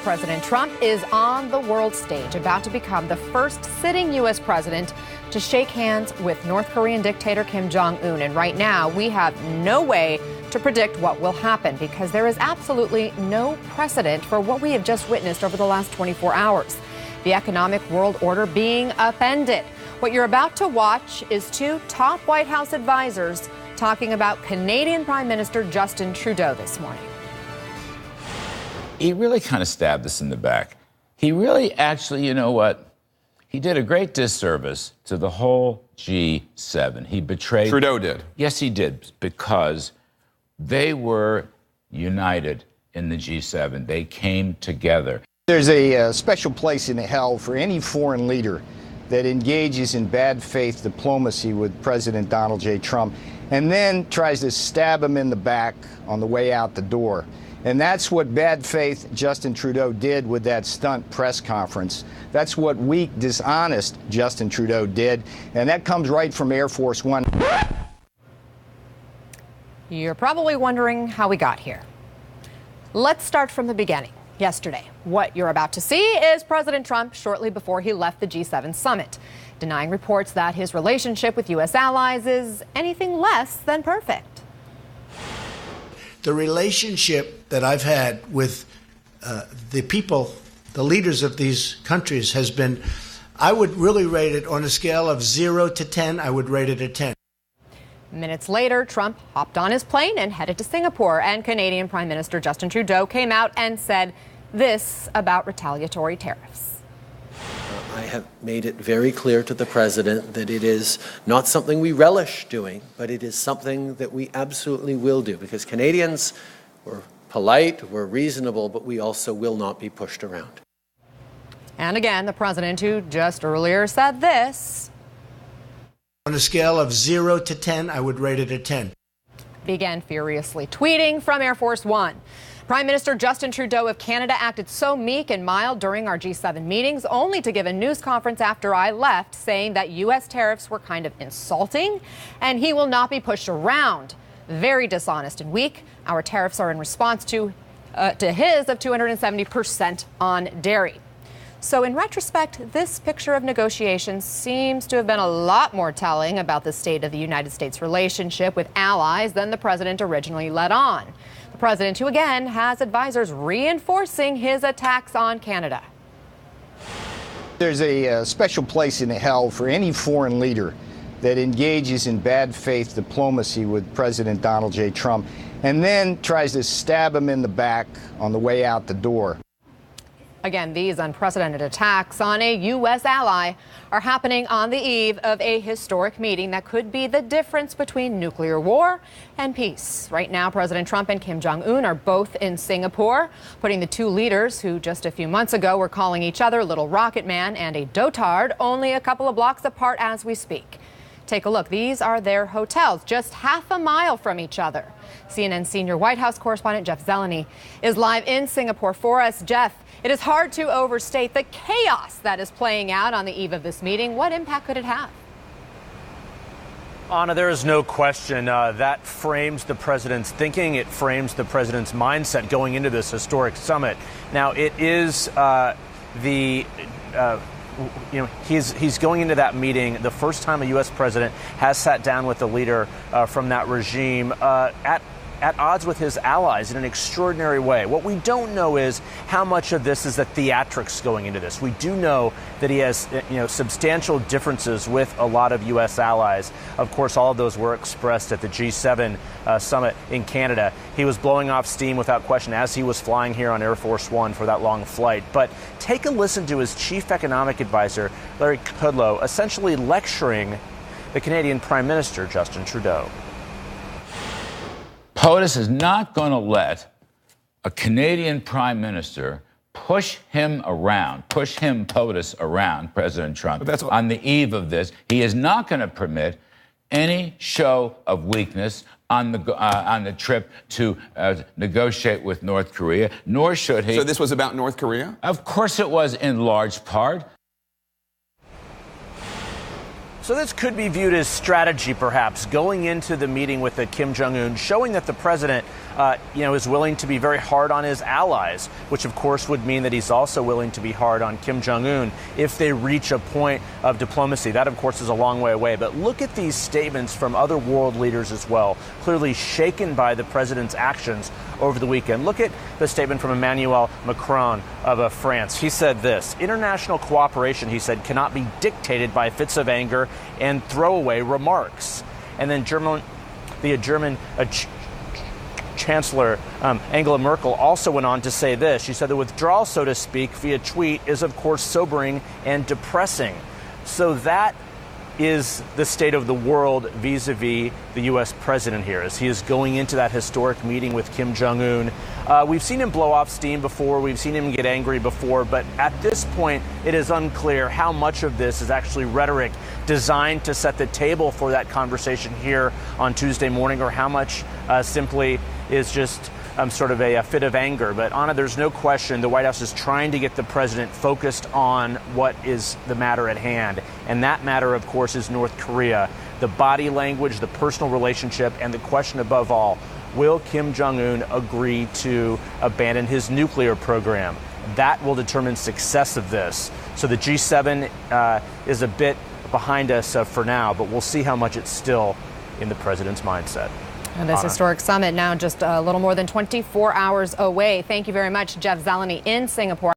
President Trump is on the world stage, about to become the first sitting U.S. president to shake hands with North Korean dictator Kim Jong-un. And right now, we have no way to predict what will happen because there is absolutely no precedent for what we have just witnessed over the last 24 hours. The economic world order being upended. What you're about to watch is two top White House advisors talking about Canadian Prime Minister Justin Trudeau this morning. He really kind of stabbed us in the back. He really actually, you know what? He did a great disservice to the whole G7. He betrayed... Trudeau did. Yes, he did, because they were united in the G7. They came together. There's a special place in hell for any foreign leader that engages in bad faith diplomacy with President Donald J. Trump and then tries to stab him in the back on the way out the door. And that's what bad faith Justin Trudeau did with that stunt press conference. That's what weak, dishonest Justin Trudeau did. And that comes right from Air Force One. You're probably wondering how we got here. Let's start from the beginning. Yesterday, what you're about to see is President Trump shortly before he left the G7 summit, denying reports that his relationship with U.S. allies is anything less than perfect. The relationship that I've had with the people, the leaders of these countries has been, I would really rate it on a scale of 0 to 10, I would rate it a 10. Minutes later, Trump hopped on his plane and headed to Singapore, and Canadian Prime Minister Justin Trudeau came out and said this about retaliatory tariffs. I have made it very clear to the president that it is not something we relish doing, but it is something that we absolutely will do, because Canadians, we're polite, we're reasonable, but we also will not be pushed around. And again, the president, who just earlier said this, on a scale of 0 to 10, I would rate it a 10. Began furiously tweeting from Air Force One. Prime Minister Justin Trudeau of Canada acted so meek and mild during our G7 meetings, only to give a news conference after I left saying that U.S. tariffs were kind of insulting and he will not be pushed around. Very dishonest and weak. Our tariffs are in response to his of 270% on dairy. So in retrospect, this picture of negotiations seems to have been a lot more telling about the state of the United States relationship with allies than the president originally let on. The president, who again has advisors reinforcing his attacks on Canada. There's a special place in hell for any foreign leader that engages in bad faith diplomacy with President Donald J. Trump and then tries to stab him in the back on the way out the door. Again, these unprecedented attacks on a U.S. ally are happening on the eve of a historic meeting that could be the difference between nuclear war and peace. Right now, President Trump and Kim Jong-un are both in Singapore, putting the two leaders, who just a few months ago were calling each other Little Rocket Man and a dotard, only a couple of blocks apart as we speak. Take a look. These are their hotels, just half a mile from each other. CNN senior White House correspondent Jeff Zeleny is live in Singapore for us. Jeff, it is hard to overstate the chaos that is playing out on the eve of this meeting. What impact could it have? Anna, there is no question that frames the president's thinking. It frames the president's mindset going into this historic summit. Now, it is he's going into that meeting the first time a U.S. president has sat down with a leader from that regime at odds with his allies in an extraordinary way. What we don't know is how much of this is the theatrics going into this. We do know that he has, substantial differences with a lot of U.S. allies. Of course, all of those were expressed at the G7 summit in Canada. He was blowing off steam without question as he was flying here on Air Force One for that long flight. But take a listen to his chief economic advisor, Larry Kudlow, essentially lecturing the Canadian Prime Minister, Justin Trudeau. POTUS is not going to let a Canadian prime minister push him, POTUS, around President Trump on the eve of this. He is not going to permit any show of weakness on the trip to negotiate with North Korea, nor should he. So this was about North Korea? Of course it was, in large part. So this could be viewed as strategy, perhaps, going into the meeting with Kim Jong-un, showing that the president is willing to be very hard on his allies, which of course would mean that he's also willing to be hard on Kim Jong-un if they reach a point of diplomacy. That, of course, is a long way away. But look at these statements from other world leaders as well, clearly shaken by the president's actions over the weekend. Look at the statement from Emmanuel Macron of France. He said this: international cooperation, he said, cannot be dictated by fits of anger and throwaway remarks. And then the German Chancellor Angela Merkel also went on to say this. She said the withdrawal, so to speak, via tweet is, of course, sobering and depressing. So that is the state of the world vis-a-vis the U.S. president here, as he is going into that historic meeting with Kim Jong-un. We've seen him blow off steam before. We've seen him get angry before. But at this point, it is unclear how much of this is actually rhetoric designed to set the table for that conversation here on Tuesday morning, or how much simply is just sort of a fit of anger. But Anna, there's no question the White House is trying to get the president focused on what is the matter at hand. And that matter, of course, is North Korea. The body language, the personal relationship, and the question above all, will Kim Jong-un agree to abandon his nuclear program? That will determine success of this. So the G7 is a bit behind us for now, but we'll see how much it's still in the president's mindset. And this historic summit now just a little more than 24 hours away. Thank you very much, Jeff Zeleny in Singapore.